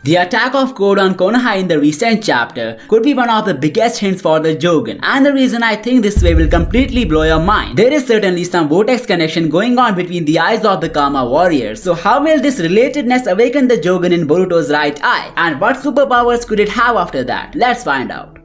The attack of code on Konoha in the recent chapter could be one of the biggest hints for the Jougan, and the reason I think this way will completely blow your mind. There is certainly some Vortex connection going on between the eyes of the Kama warriors, so how will this relatedness awaken the Jougan in Boruto's right eye, and what superpowers could it have after that? Let's find out.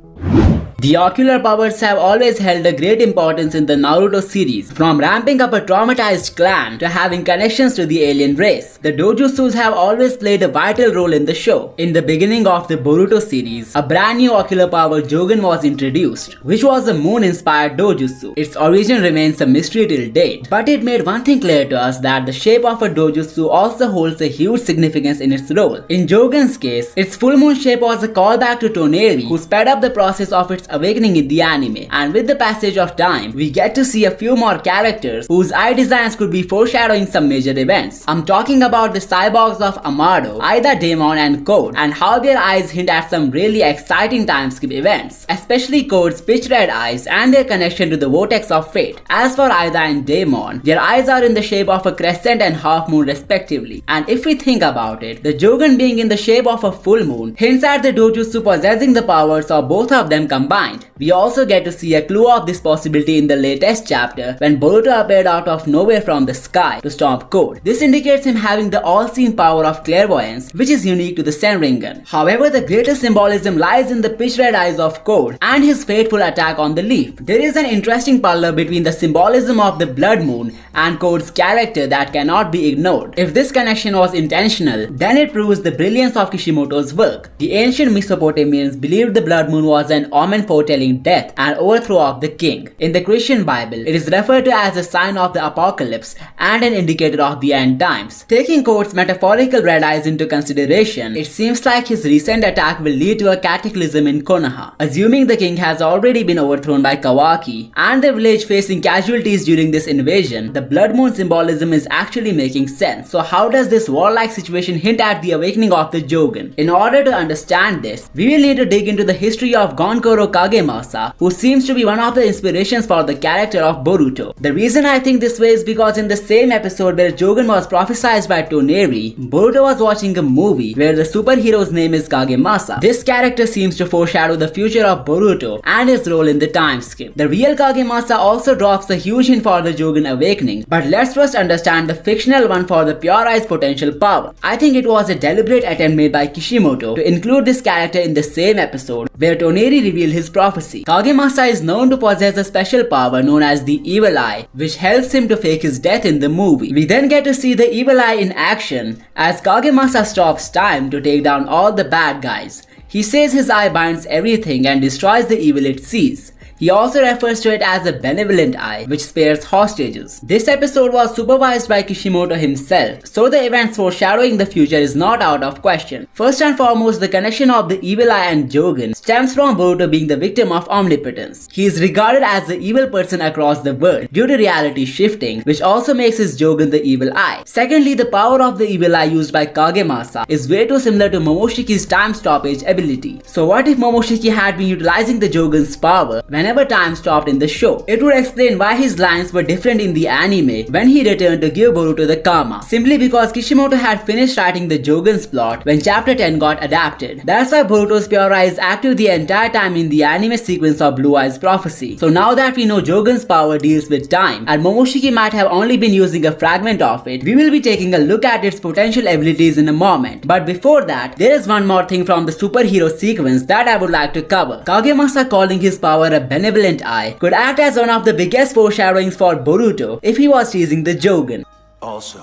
The ocular powers have always held a great importance in the Naruto series, from ramping up a traumatized clan to having connections to the alien race. The dojutsus have always played a vital role in the show. In the beginning of the Boruto series, a brand new ocular power Jougan was introduced, which was a moon-inspired dojutsu. Its origin remains a mystery till date, but it made one thing clear to us, that the shape of a dojutsu also holds a huge significance in its role. In Jougan's case, its full moon shape was a callback to Toneri, who sped up the process of its awakening in the anime, and with the passage of time, we get to see a few more characters whose eye designs could be foreshadowing some major events. I'm talking about the cyborgs of Amado, Ida, Daemon, and Code, and how their eyes hint at some really exciting timeskip events, especially Code's pitch red eyes and their connection to the Vortex of Fate. As for Ida and Daemon, their eyes are in the shape of a crescent and half moon respectively, and if we think about it, the Jougan being in the shape of a full moon hints at the dojutsu possessing the powers of both of them combined. We also get to see a clue of this possibility in the latest chapter when Boruto appeared out of nowhere from the sky to stomp Code. This indicates him having the all-seeing power of clairvoyance, which is unique to the Senringan. However, the greatest symbolism lies in the pitch red eyes of Code and his fateful attack on the leaf. There is an interesting parallel between the symbolism of the blood moon and Code's character that cannot be ignored. If this connection was intentional, then it proves the brilliance of Kishimoto's work. The ancient Mesopotamians believed the blood moon was an omen foretelling death and overthrow of the king. In the Christian Bible, it is referred to as a sign of the apocalypse and an indicator of the end times. Taking Code's metaphorical red eyes into consideration, it seems like his recent attack will lead to a cataclysm in Konoha. Assuming the king has already been overthrown by Kawaki and the village facing casualties during this invasion, the blood moon symbolism is actually making sense. So how does this warlike situation hint at the awakening of the Jougan? In order to understand this, we will need to dig into the history of Gonkoro Kagemasa, who seems to be one of the inspirations for the character of Boruto. The reason I think this way is because in the same episode where Jougan was prophesied by Toneri, Boruto was watching a movie where the superhero's name is Kagemasa. This character seems to foreshadow the future of Boruto and his role in the time skip. The real Kagemasa also drops a huge hint for the Jougan awakening, but let's first understand the fictional one for the Pure Eye's potential power. I think it was a deliberate attempt made by Kishimoto to include this character in the same episode where Toneri revealed his prophecy. Kagemasa is known to possess a special power known as the Evil Eye, which helps him to fake his death in the movie. We then get to see the Evil Eye in action as Kagemasa stops time to take down all the bad guys. He says his eye binds everything and destroys the evil it sees. He also refers to it as a benevolent eye, which spares hostages. This episode was supervised by Kishimoto himself, so the events foreshadowing the future is not out of question. First and foremost, the connection of the Evil Eye and Jougan stems from Boruto being the victim of omnipotence. He is regarded as the evil person across the world due to reality shifting, which also makes his Jougan the Evil Eye. Secondly, the power of the Evil Eye used by Kagemasa is way too similar to Momoshiki's time stoppage ability. So what if Momoshiki had been utilizing the Jougan's power whenever time stopped in the show? It would explain why his lines were different in the anime when he returned to give Boruto the Kama, simply because Kishimoto had finished writing the Jougan's plot when chapter 10 got adapted. That's why Boruto's Pure Eye is active the entire time in the anime sequence of Blue Eye's prophecy. So now that we know Jougan's power deals with time and Momoshiki might have only been using a fragment of it, we will be taking a look at its potential abilities in a moment. But before that, there is one more thing from the superhero sequence that I would like to cover. Kagemasa calling his power a benevolent eye could act as one of the biggest foreshadowings for Boruto if he was teasing the Jougan. Also,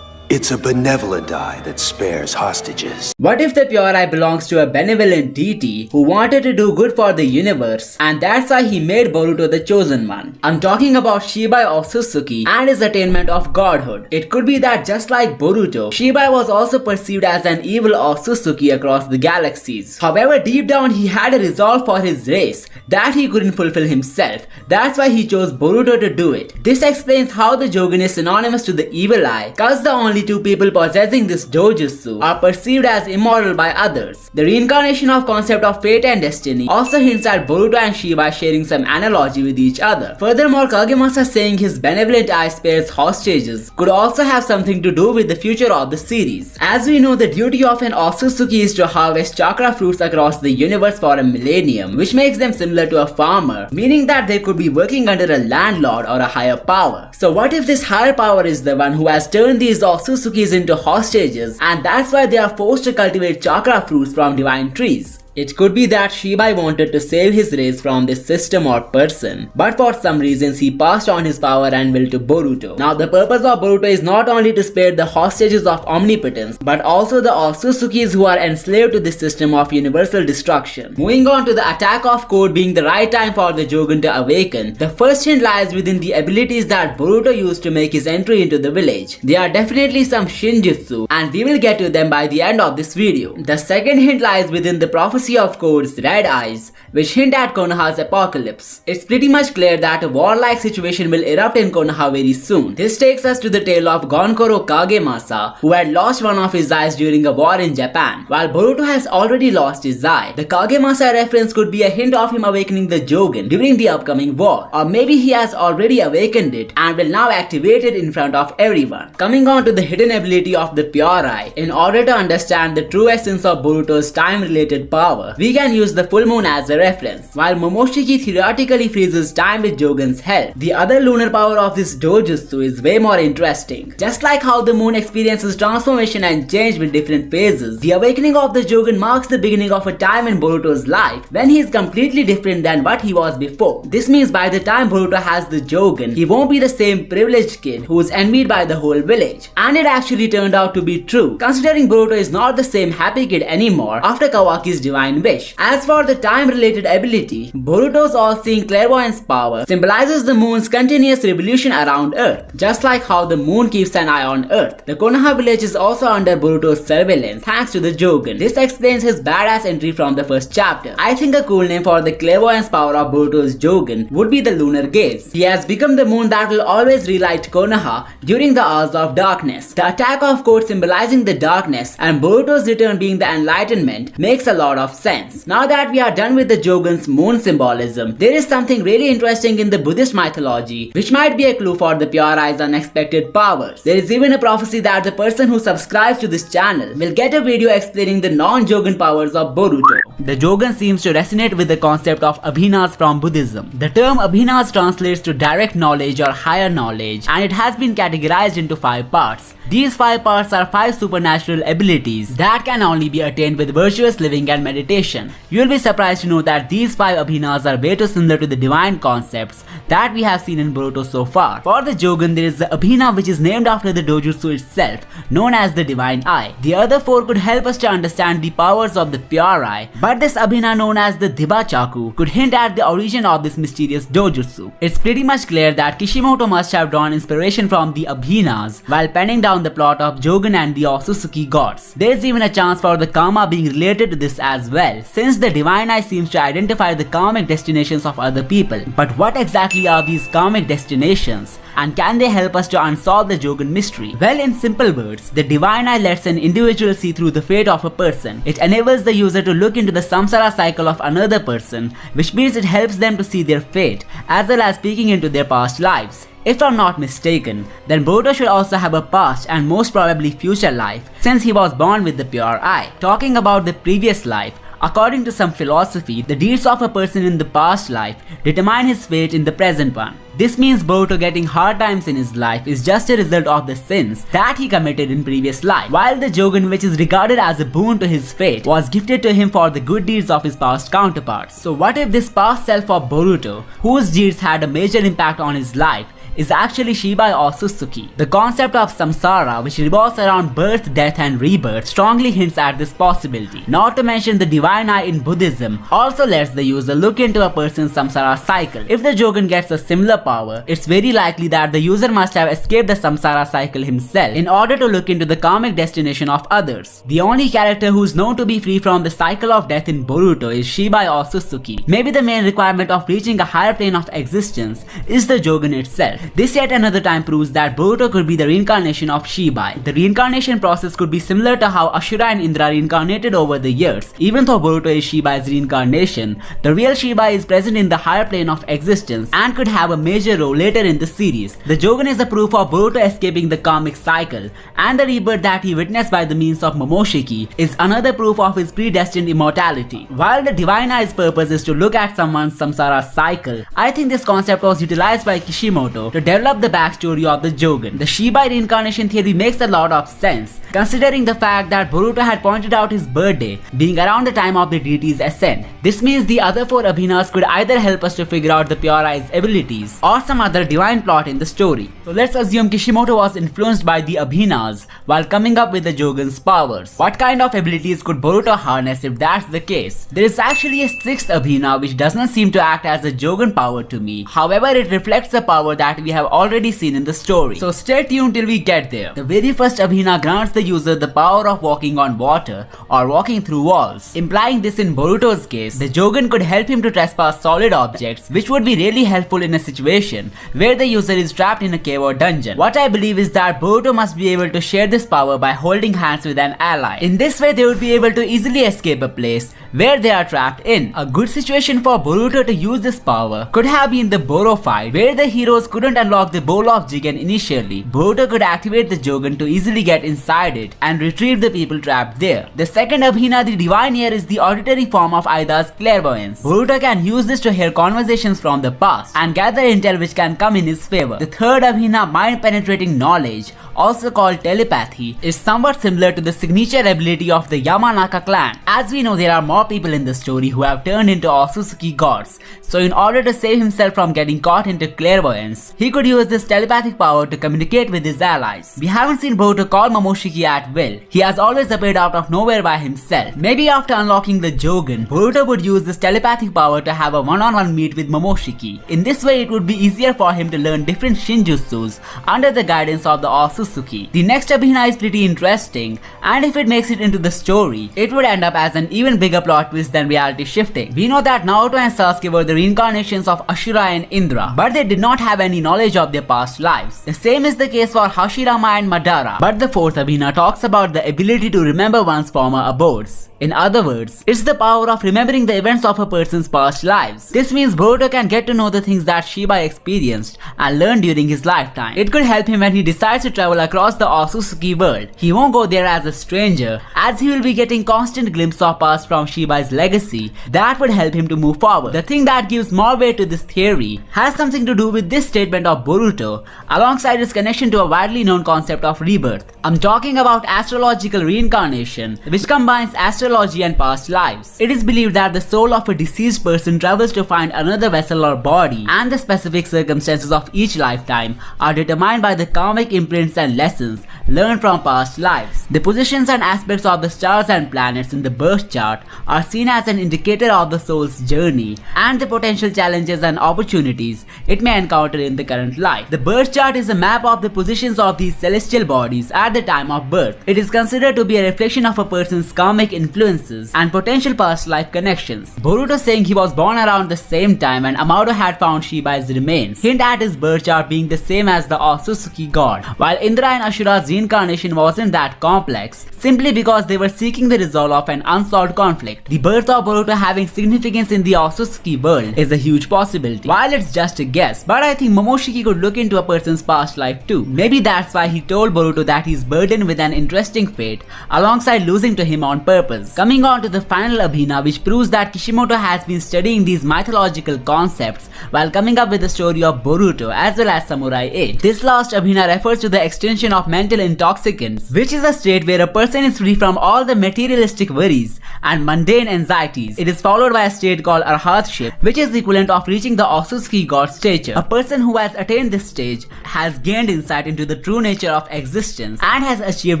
it's a benevolent eye that spares hostages. What if the Pure Eye belongs to a benevolent deity who wanted to do good for the universe, and that's why he made Boruto the chosen one? I'm talking about Shibai of Suzuki and his attainment of godhood. It could be that just like Boruto, Shibai was also perceived as an evil of Suzuki across the galaxies. However, deep down he had a resolve for his race that he couldn't fulfill himself. That's why he chose Boruto to do it. This explains how the Jougan is synonymous to the Evil Eye, cause the only only two people possessing this dojutsu are perceived as immortal by others. The reincarnation of concept of fate and destiny also hints at Boruto and Shibai sharing some analogy with each other. Furthermore, Kagemasa saying his benevolent eye spares hostages could also have something to do with the future of the series. As we know, the duty of an Otsutsuki is to harvest chakra fruits across the universe for a millennium, which makes them similar to a farmer, meaning that they could be working under a landlord or a higher power. So what if this higher power is the one who has turned these Otsutsukis into hostages, and that's why they are forced to cultivate chakra fruits from divine trees? It could be that Shibai wanted to save his race from this system or person, but for some reasons he passed on his power and will to Boruto. Now the purpose of Boruto is not only to spare the hostages of omnipotence, but also the Otsutsukis who are enslaved to this system of universal destruction. Moving on to the attack of code being the right time for the Jougan to awaken, the first hint lies within the abilities that Boruto used to make his entry into the village. They are definitely some shinjutsu, and we will get to them by the end of this video. The second hint lies within the prophecy of Code's red eyes, which hint at Konoha's apocalypse. It's pretty much clear that a warlike situation will erupt in Konoha very soon. This takes us to the tale of Gonkoro Kagemasa, who had lost one of his eyes during a war in Japan. While Boruto has already lost his eye, the Kagemasa reference could be a hint of him awakening the Jougan during the upcoming war, or maybe he has already awakened it and will now activate it in front of everyone. Coming on to the hidden ability of the Pure Eye, in order to understand the true essence of Boruto's time-related power, we can use the full moon as a reference. While Momoshiki theoretically freezes time with Jougan's help, the other lunar power of this dojutsu is way more interesting. Just like how the moon experiences transformation and change with different phases, the awakening of the Jougan marks the beginning of a time in Boruto's life when he is completely different than what he was before. This means by the time Boruto has the Jougan, he won't be the same privileged kid who is envied by the whole village. And it actually turned out to be true, considering Boruto is not the same happy kid anymore after Kawaki's divine wish. As for the time-related ability, Boruto's all-seeing clairvoyance power symbolizes the moon's continuous revolution around Earth. Just like how the moon keeps an eye on Earth, the Konoha village is also under Boruto's surveillance thanks to the Jougan. This explains his badass entry from the first chapter. I think a cool name for the clairvoyance power of Boruto's Jougan would be the Lunar Gaze. He has become the moon that will always relight Konoha during the hours of darkness. The attack of code symbolizing the darkness and Boruto's return being the enlightenment makes a lot of sense. Now that we are done with the Jougan's moon symbolism, there is something really interesting in the Buddhist mythology which might be a clue for the Pure Eye's unexpected powers. There is even a prophecy that the person who subscribes to this channel will get a video explaining the non-Jougan powers of Boruto. The Jougan seems to resonate with the concept of Abhinas from Buddhism. The term Abhinas translates to direct knowledge or higher knowledge, and it has been categorized into 5 parts. These 5 parts are 5 supernatural abilities that can only be attained with virtuous living and meditation. You will be surprised to know that these 5 Abhinas are way too similar to the divine concepts that we have seen in Boruto so far. For the Jougan, there is the Abhina, which is named after the dojutsu itself, known as the Divine Eye. The other 4 could help us to understand the powers of the Pure Eye, but this Abhina, known as the Diba-chaku, could hint at the origin of this mysterious dojutsu. It's pretty much clear that Kishimoto must have drawn inspiration from the Abhinas while penning down the plot of Jougan and the Otsutsuki gods. There's even a chance for the karma being related to this as well, since the Divine Eye seems to identify the karmic destinations of other people. But what exactly are these karmic destinations, and can they help us to unsolve the Jougan mystery? Well, in simple words, the Divine Eye lets an individual see through the fate of a person. It enables the user to look into the samsara cycle of another person, which means it helps them to see their fate, as well as peeking into their past lives. If I'm not mistaken, then Boruto should also have a past and most probably future life, since he was born with the Pure Eye. Talking about the previous life, according to some philosophy, the deeds of a person in the past life determine his fate in the present one. This means Boruto getting hard times in his life is just a result of the sins that he committed in previous life, while the Jougan, which is regarded as a boon to his fate, was gifted to him for the good deeds of his past counterparts. So what if this past self of Boruto, whose deeds had a major impact on his life, is actually Shibai or Otsutsuki? The concept of samsara, which revolves around birth, death and rebirth, strongly hints at this possibility. Not to mention the Divine Eye in Buddhism also lets the user look into a person's samsara cycle. If the Jougan gets a similar power, it's very likely that the user must have escaped the samsara cycle himself in order to look into the karmic destination of others. The only character who is known to be free from the cycle of death in Boruto is Shibai or Otsutsuki. Maybe the main requirement of reaching a higher plane of existence is the Jougan itself. This yet another time proves that Boruto could be the reincarnation of Shibai. The reincarnation process could be similar to how Ashura and Indra reincarnated over the years. Even though Boruto is Shibai's reincarnation, the real Shibai is present in the higher plane of existence and could have a major role later in the series. The Jougan is a proof of Boruto escaping the karmic cycle, and the rebirth that he witnessed by the means of Momoshiki is another proof of his predestined immortality. While the Divine Eye's purpose is to look at someone's samsara cycle, I think this concept was utilized by Kishimoto to develop the backstory of the Jougan. The Shibai reincarnation theory makes a lot of sense, considering the fact that Boruto had pointed out his birthday being around the time of the deity's ascent. This means the other 4 Abhinas could either help us to figure out the Pure Eye's abilities or some other divine plot in the story. So let's assume Kishimoto was influenced by the Abhinas while coming up with the Jougan's powers. What kind of abilities could Boruto harness if that's the case? There is actually a 6th Abhina which doesn't seem to act as a Jougan power to me. However, it reflects the power that we have already seen in the story. So stay tuned till we get there. The very first Abhina grants the user the power of walking on water or walking through walls. Implying this in Boruto's case, the Jougan could help him to trespass solid objects, which would be really helpful in a situation where the user is trapped in a cave or dungeon. What I believe is that Boruto must be able to share this power by holding hands with an ally. In this way, they would be able to easily escape a place where they are trapped in. A good situation for Boruto to use this power could have been the Boro fight, where the heroes couldn't unlock the bowl of Jougan initially. Boruto could activate the Jougan to easily get inside it and retrieve the people trapped there. The second Abhina, the Divine Ear, is the auditory form of Aida's clairvoyance. Boruto can use this to hear conversations from the past and gather intel which can come in his favor. The third Abhina, mind-penetrating knowledge, also called telepathy, is somewhat similar to the signature ability of the Yamanaka clan. As we know, there are more people in the story who have turned into Otsutsuki gods, so in order to save himself from getting caught into clairvoyance, he could use this telepathic power to communicate with his allies. We haven't seen Boruto call Momoshiki at will. He has always appeared out of nowhere by himself. Maybe after unlocking the Jougan, Boruto would use this telepathic power to have a one-on-one meet with Momoshiki. In this way, it would be easier for him to learn different shinjutsus under the guidance of the Otsutsuki. The next Abhina is pretty interesting, and if it makes it into the story, it would end up as an even bigger plot twist than reality shifting. We know that Naruto and Sasuke were the reincarnations of Ashura and Indra, but they did not have any knowledge of their past lives. The same is the case for Hashirama and Madara, but the fourth Abhina talks about the ability to remember one's former abodes. In other words, it's the power of remembering the events of a person's past lives. This means Boruto can get to know the things that Shibai experienced and learned during his lifetime. It could help him when he decides to travel across the Otsutsuki world. He won't go there as a stranger, as he will be getting constant glimpses of past from Shibai's legacy that would help him to move forward. The thing that gives more weight to this theory has something to do with this statement of Boruto, alongside its connection to a widely known concept of rebirth. I'm talking about astrological reincarnation, which combines astrology and past lives. It is believed that the soul of a deceased person travels to find another vessel or body, and the specific circumstances of each lifetime are determined by the karmic imprints and lessons learned from past lives. The positions and aspects of the stars and planets in the birth chart are seen as an indicator of the soul's journey and the potential challenges and opportunities it may encounter in the current life. The birth chart is a map of the positions of these celestial bodies at the time of birth. It is considered to be a reflection of a person's karmic influences and potential past life connections. Boruto saying he was born around the same time when Amado had found Shibai's remains hint at his birth chart being the same as the Otsutsuki god, while Indra and Ashura's reincarnation wasn't that complex, simply because they were seeking the resolve of an unsolved conflict. The birth of Boruto having significance in the Otsutsuki world is a huge possibility. While it's just a guess, but I think Momoshiki could look into a person's past life too. Maybe that's why he told Boruto that he's burdened with an interesting fate, alongside losing to him on purpose. Coming on to the final Abhina, which proves that Kishimoto has been studying these mythological concepts while coming up with the story of Boruto as well as Samurai 8. This last Abhina refers to the extension of mental intoxicants, which is a state where a person is free from all the materialistic worries and mundane anxieties. It is followed by a state called Arhatship, which is the equivalent of reaching the Otsutsuki god stature. A person who has attained this stage has gained insight into the true nature of existence and has achieved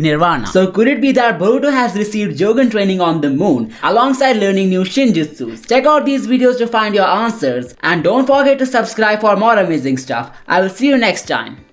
nirvana. So could it be that Boruto has received Jougan training on the moon alongside learning new shinjutsus? Check out these videos to find your answers, and don't forget to subscribe for more amazing stuff. I will see you next time.